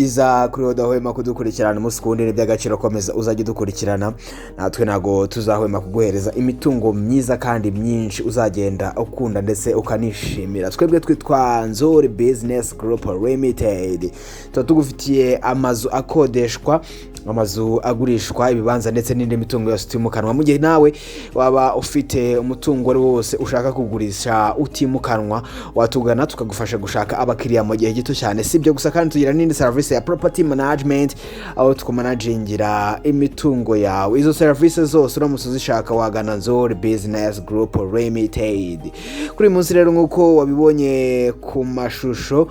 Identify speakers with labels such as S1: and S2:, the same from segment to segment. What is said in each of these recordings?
S1: byiza kuri udahwema kudukurikirana umunsi kundi ni by'agaciro komeza uzajya dukurikirana natwe nago tuzahwema kuguhereza imitungo myiza kandi myinshi uzagenda ukunda ndetse ukanishimira. Twebwe twitwa Nzori Business Group Limited, tugufitiye amazu akodeshwa, amazu agurishwa, ibibanza ndetse n'indi mitungo yose utimukanwa. Mu gihe nawe waba ufite umutungo wose ushaka kugurisha utimukanwa, watugana tukagufasha gushaka abakiriya mu gihe gito cyane. Sibyo gusa kandi tugira n'indi service ya property management, aho tukumanagingira imitungo yawe. Izo service zose uramutse uzishaka wagana Nzori Business Group Limited. Kuri munsi rero nkuko wabibonye ku mashusho,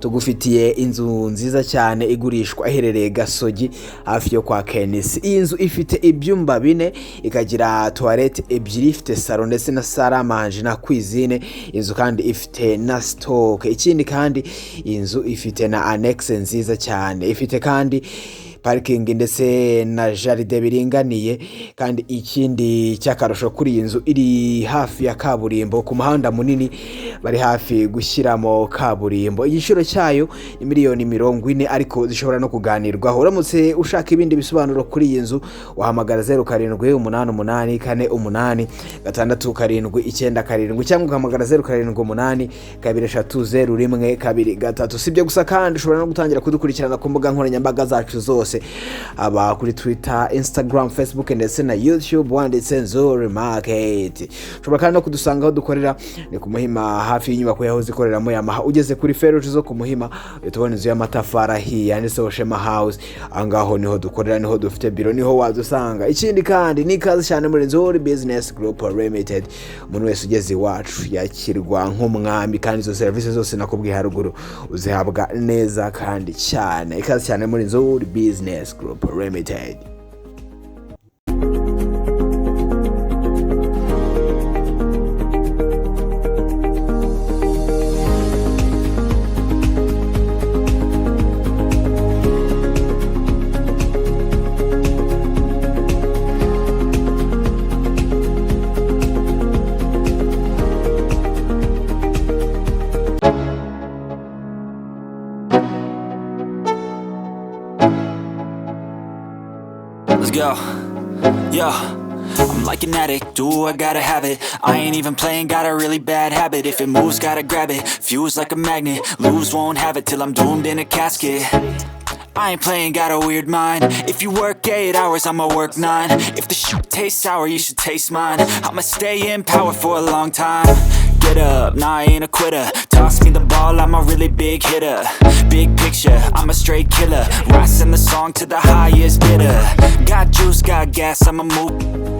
S1: tugufitiye inzu nziza cyane igurishwa iherereye Gasogi hafi yo kwa Kenisi. Iyi nzu ifite ibyumba 4, ikagira toilette 2, ifite salon ndetse na salle à manger na cuisine. Inzu kandi ifite na stock. Ikindi kandi inzu ifite na annexe nziza cyane, ifite kandi parking ndetse na jaride biringaniye. kandi ikindi cyakarusho kuri iyi nzu iri hafi ya kaburimbo, ku muhanda munini bari hafi gushyiramo kaburimbo. Igiciro cyayo ni miliyoni 40, ariko zishobora no kuganirwaho. Uramutse ushaka ibindi bisobanuro kuri iyi nzu wahamagara 0788486697 cyangwa ugahamagara 0782300123. Sibyo gusa kandi ushobora no gutangira kudukurikirana ku mbuga nkoranyambaga zacu zose, aba kuri Twitter, Instagram, Facebook ndetse na YouTube wanditse Nzori Market. Ushobora kandi no kudusanga aho dukorera ni ku Muhima hafi y'inyubako yaho zikoreramo Yamaha. Ugeze kuri feruje zo ku Muhima utubona inzu y'amatafari ahiye yanditseho Shema House, angaho niho dukorera, niho dufite biro, niho wadusanga. Ikindi kandi ni kazi cyane muri Nzori Business Group Limited. Umuntu wese ugeze iwacu yakirwa nk'umwami, kandi izo service zose nakubwiye haruguru uzihabwa neza kandi cyane. Ikazi cyane muri Nzori Business Group Limited.
S2: Let's go. Yo, I'm like an addict, do I gotta have it. I ain't even playing, got a really bad habit. If it moves, gotta grab it, fuse like a magnet. Lose, won't have it till I'm doomed in a casket. I ain't playing, got a weird mind. If you work 8 hours, I'ma work 9. If the shit tastes sour, you should taste mine. I'ma stay in power for a long time. Get up, nah, I ain't a quitter. Toss me the ball, I'm a really big hitter. Big picture, I'm a straight killer. Rising the song to the highest bidder. Got juice, got gas, I'ma move